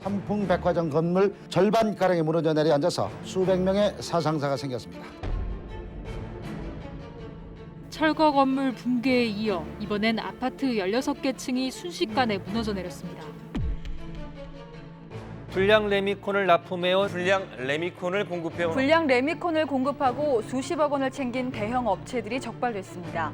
삼풍백화점 건물 절반가량이 무너져 내려앉아서 수백 명의 사상자가 생겼습니다. 철거 건물 붕괴에 이어 이번엔 아파트 16개 층이 순식간에 무너져 내렸습니다. 불량 레미콘을 납품해온 불량 레미콘을 공급해온 불량 레미콘을 공급하고 수십억 원을 챙긴 대형 업체들이 적발됐습니다.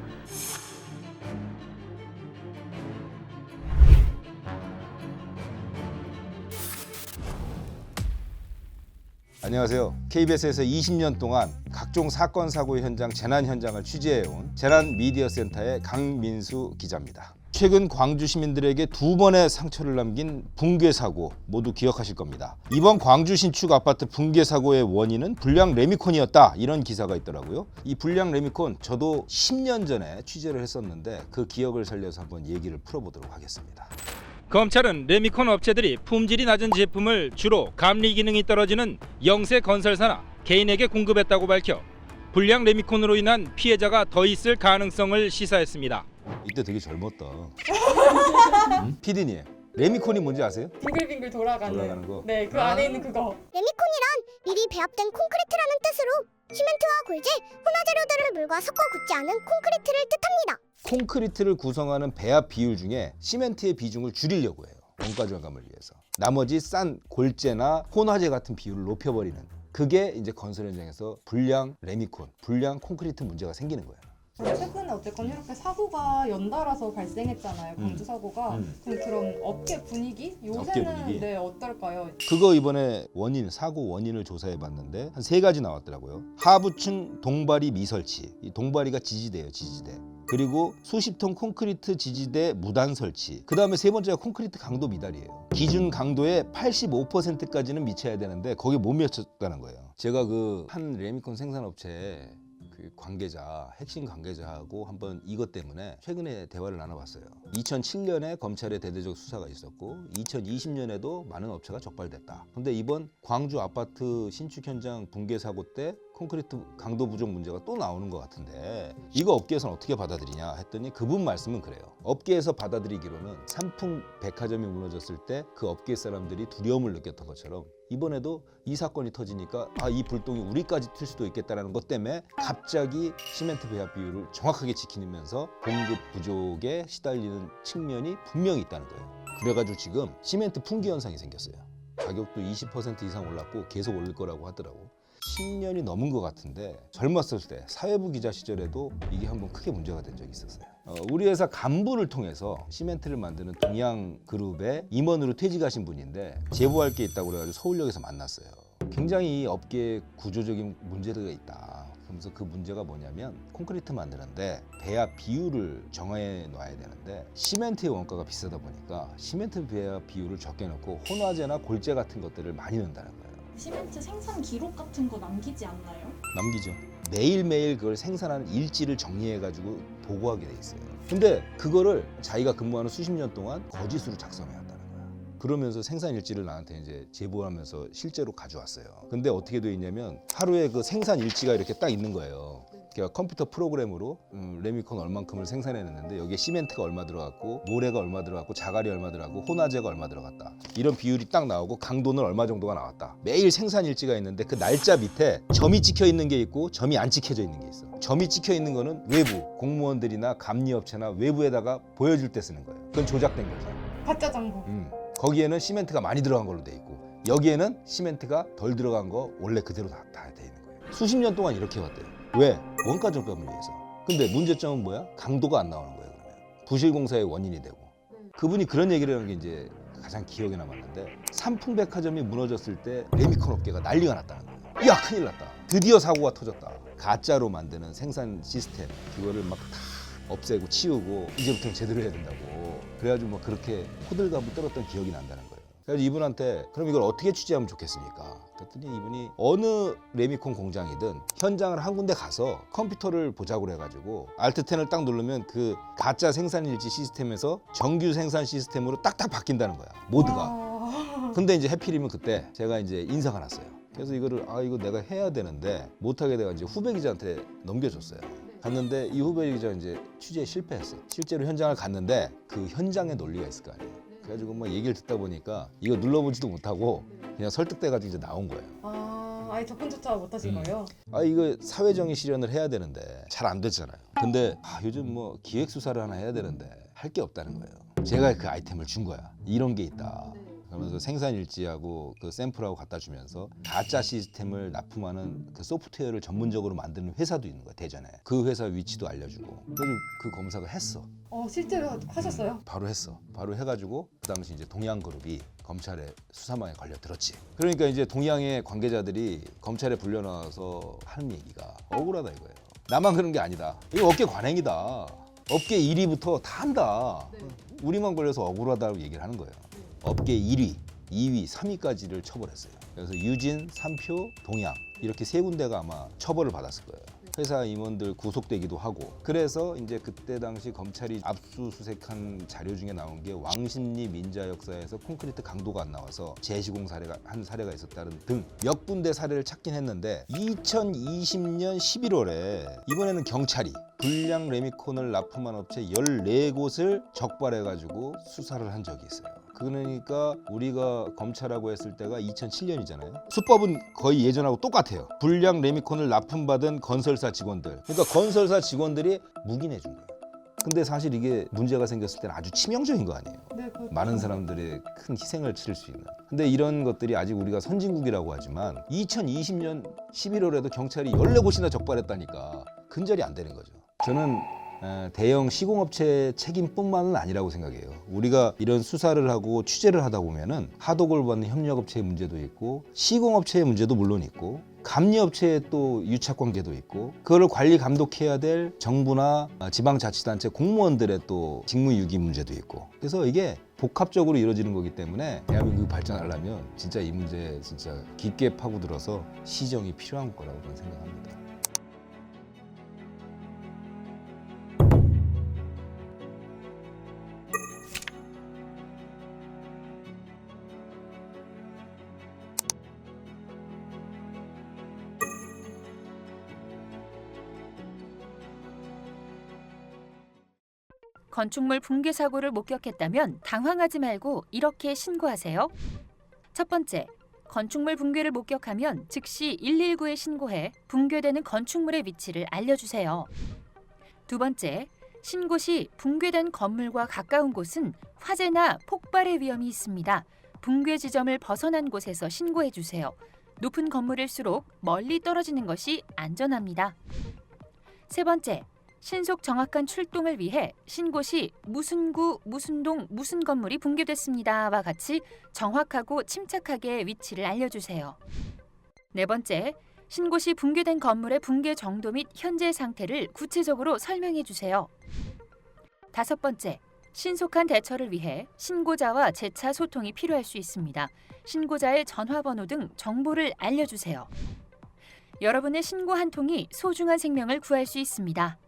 안녕하세요. KBS에서 20년 동안 각종 사건 사고의 현장, 재난 현장을 취재해온 재난 미디어 센터의 강민수 기자입니다. 최근 광주 시민들에게 2번의 상처를 남긴 붕괴 사고 모두 기억하실 겁니다. 이번 광주 신축 아파트 붕괴 사고의 원인은 불량 레미콘이었다, 이런 기사가 있더라고요. 이 불량 레미콘 저도 10년 전에 취재를 했었는데 그 기억을 살려서 한번 얘기를 풀어보도록 하겠습니다. 검찰은 레미콘 업체들이 품질이 낮은 제품을 주로 감리 기능이 떨어지는 영세 건설사나 개인에게 공급했다고 밝혀 불량 레미콘으로 인한 피해자가 더 있을 가능성을 시사했습니다. 이때 되게 젊었다. 응? PD님, 레미콘이 뭔지 아세요? 빙글빙글 돌아가는 거. 네, 그 안에 있는 그거. 레미콘이란 미리 배합된 콘크리트라는 뜻으로 시멘트와 골재, 혼화재료들을 물과 섞어 굳지 않은 콘크리트를 뜻합니다. 콘크리트를 구성하는 배합 비율 중에 시멘트의 비중을 줄이려고 해요. 원가 절감을 위해서. 나머지 싼 골재나 혼화재 같은 비율을 높여버리는, 그게 이제 건설 현장에서 불량 레미콘, 불량 콘크리트 문제가 생기는 거예요. 최근에 어쨌건 이렇게 사고가 연달아서 발생했잖아요. 광주 사고가. 그럼 업계 분위기? 요새는 업계 분위기? 네, 어떨까요? 그거 이번에 사고 원인을 조사해 봤는데 한 3가지 나왔더라고요. 하부층 동바리 미설치, 이 동바리가 지지대예요, 지지대. 그리고 수십 톤 콘크리트 지지대 무단 설치. 그 다음에 3번째가 콘크리트 강도 미달이에요. 기준 강도의 85%까지는 미쳐야 되는데 거기 못 미쳤다는 거예요. 제가 그 한 레미콘 생산업체에 그 관계자, 핵심 관계자하고 한번 이것 때문에 최근에 대화를 나눠봤어요. 2007년에 검찰의 대대적 수사가 있었고 2020년에도 많은 업체가 적발됐다. 근데 이번 광주 아파트 신축 현장 붕괴 사고 때 콘크리트 강도 부족 문제가 또 나오는 것 같은데 이거 업계에서는 어떻게 받아들이냐 했더니 그분 말씀은 그래요. 업계에서 받아들이기로는 삼풍 백화점이 무너졌을 때 그 업계 사람들이 두려움을 느꼈던 것처럼 이번에도 이 사건이 터지니까 이 불똥이 우리까지 튈 수도 있겠다는 것 때문에 갑자기 시멘트 배합 비율을 정확하게 지키면서 공급 부족에 시달리는 측면이 분명히 있다는 거예요. 그래가지고 지금 시멘트 품귀 현상이 생겼어요. 가격도 20% 이상 올랐고 계속 오를 거라고 하더라고. 10년이 넘은 것 같은데 젊었을 때 사회부 기자 시절에도 이게 한번 크게 문제가 된 적이 있었어요. 우리 회사 간부를 통해서 시멘트를 만드는 동양그룹의 임원으로 퇴직하신 분인데 제보할 게 있다고 그래가지고 서울역에서 만났어요. 굉장히 이 업계에 구조적인 문제가 있다. 그러면서 그 문제가 뭐냐면 콘크리트 만드는데 배합 비율을 정해 놔야 되는데 시멘트의 원가가 비싸다 보니까 시멘트 배합 비율을 적게 넣고 혼화재나 골재 같은 것들을 많이 넣는다는 거예요. 시멘트 생산 기록 같은 거 남기지 않나요? 남기죠. 매일매일 그걸 생산하는 일지를 정리해가지고 보고하게 돼 있어요. 근데 그거를 자기가 근무하는 수십 년 동안 거짓으로 작성해 왔다는 거야. 그러면서 생산 일지를 나한테 이제 제보하면서 실제로 가져왔어요. 근데 어떻게 돼 있냐면 하루에 그 생산 일지가 이렇게 딱 있는 거예요. 그러니까 컴퓨터 프로그램으로 레미콘 얼만큼을 생산해냈는데 여기에 시멘트가 얼마 들어갔고 모래가 얼마 들어갔고 자갈이 얼마 들어갔고 혼화재가 얼마 들어갔다. 이런 비율이 딱 나오고 강도는 얼마 정도가 나왔다. 매일 생산 일지가 있는데 그 날짜 밑에 점이 찍혀 있는 게 있고 점이 안 찍혀져 있는 게 있어. 점이 찍혀 있는 거는 외부 공무원들이나 감리업체나 외부에다가 보여줄 때 쓰는 거예요. 그건 조작된 거죠. 가짜 정보. 거기에는 시멘트가 많이 들어간 걸로 돼 있고 여기에는 시멘트가 덜 들어간 거 원래 그대로 다 돼 있는 거예요. 수십 년 동안 이렇게 해왔대요. 왜? 원가 절감을 위해서. 근데 문제점은 뭐야? 강도가 안 나오는 거예요. 그러면 부실공사의 원인이 되고. 그분이 그런 얘기를 하는 게 이제 가장 기억에 남았는데 삼풍백화점이 무너졌을 때 레미콘 업계가 난리가 났다는 거예요. 야, 큰일 났다. 드디어 사고가 터졌다. 가짜로 만드는 생산 시스템 그거를 막 다 없애고 치우고 이제부터는 제대로 해야 된다고. 그래가지고 뭐 그렇게 호들갑을 떨었던 기억이 난다는 거예요. 그래서 이분한테 그럼 이걸 어떻게 취재하면 좋겠습니까? 그랬더니 이분이 어느 레미콘 공장이든 현장을 한 군데 가서 컴퓨터를 보자고 해가지고 Alt10을 딱 누르면 그 가짜 생산일지 시스템에서 정규 생산 시스템으로 딱딱 바뀐다는 거야. 모드가. 근데 이제 해필이면 그때 제가 이제 인사가 났어요. 그래서 이거를 이거 내가 해야 되는데 못하게 돼가지고 후배 기자한테 넘겨줬어요. 갔는데 이 후배 기자 이제 취재에 실패했어요. 실제로 현장을 갔는데 그 현장의 논리가 있을 거 아니에요. 그래가지고 뭐 얘기를 듣다 보니까 이거 눌러보지도 못하고 그냥 설득돼가지고 이제 나온 거예요. 아예 접근조차 못하신 거예요? 이거 사회정의 실현을 해야 되는데 잘 안 됐잖아요. 근데 요즘 뭐 기획 수사를 하나 해야 되는데 할 게 없다는 거예요. 제가 그 아이템을 준 거야. 이런 게 있다. 그러면서 생산 일지하고 그 샘플하고 갖다 주면서 가짜 시스템을 납품하는 그 소프트웨어를 전문적으로 만드는 회사도 있는 거야, 대전에. 그 회사 위치도 알려주고. 그래서 그 검사가 했어. 실제로 하셨어요? 바로 했어. 바로 해가지고 그 당시 이제 동양그룹이 검찰의 수사망에 걸려들었지. 그러니까 이제 동양의 관계자들이 검찰에 불려나와서 하는 얘기가 억울하다 이거예요. 나만 그런 게 아니다. 이거 업계 관행이다. 업계 1위부터 다 한다. 우리만 걸려서 억울하다고 얘기를 하는 거예요. 업계 1위, 2위, 3위까지를 처벌했어요. 그래서 유진, 삼표, 동양 이렇게 세 군데가 아마 처벌을 받았을 거예요. 회사 임원들 구속되기도 하고. 그래서 이제 그때 당시 검찰이 압수수색한 자료 중에 나온 게 왕십리 민자 역사에서 콘크리트 강도가 안 나와서 재시공 사례가 한 사례가 있었다는 등 몇 군데 사례를 찾긴 했는데 2020년 11월에 이번에는 경찰이 불량 레미콘을 납품한 업체 14곳을 적발해가지고 수사를 한 적이 있어요. 그러니까 우리가 검찰하고 했을 때가 2007년이잖아요. 수법은 거의 예전하고 똑같아요. 불량 레미콘을 납품받은 건설사 직원들. 그러니까 건설사 직원들이 묵인해 준 거예요. 근데 사실 이게 문제가 생겼을 때는 아주 치명적인 거 아니에요. 네, 그렇죠. 많은 사람들의 큰 희생을 치를 수 있는. 근데 이런 것들이 아직 우리가 선진국이라고 하지만 2020년 11월에도 경찰이 14곳이나 적발했다니까 근절이 안 되는 거죠. 저는 대형 시공업체 책임뿐만은 아니라고 생각해요. 우리가 이런 수사를 하고 취재를 하다 보면은 하도급을 받는 협력업체의 문제도 있고 시공업체의 문제도 물론 있고 감리업체의 또 유착관계도 있고 그거를 관리 감독해야 될 정부나 지방자치단체 공무원들의 또 직무유기 문제도 있고 그래서 이게 복합적으로 이루어지는 거기 때문에 대한민국이 발전하려면 진짜 이 문제에 진짜 깊게 파고들어서 시정이 필요한 거라고 저는 생각합니다. 건축물 붕괴 사고를 목격했다면 당황하지 말고 이렇게 신고하세요. 첫 번째, 건축물 붕괴를 목격하면 즉시 119에 신고해 붕괴되는 건축물의 위치를 알려주세요. 두 번째, 신고 시 붕괴된 건물과 가까운 곳은 화재나 폭발의 위험이 있습니다. 붕괴 지점을 벗어난 곳에서 신고해 주세요. 높은 건물일수록 멀리 떨어지는 것이 안전합니다. 세 번째, 신속 정확한 출동을 위해 신고 시 무슨 구, 무슨 동, 무슨 건물이 붕괴됐습니다와 같이 정확하고 침착하게 위치를 알려주세요. 네 번째, 신고 시 붕괴된 건물의 붕괴 정도 및 현재 상태를 구체적으로 설명해 주세요. 다섯 번째, 신속한 대처를 위해 신고자와 재차 소통이 필요할 수 있습니다. 신고자의 전화번호 등 정보를 알려주세요. 여러분의 신고 한 통이 소중한 생명을 구할 수 있습니다.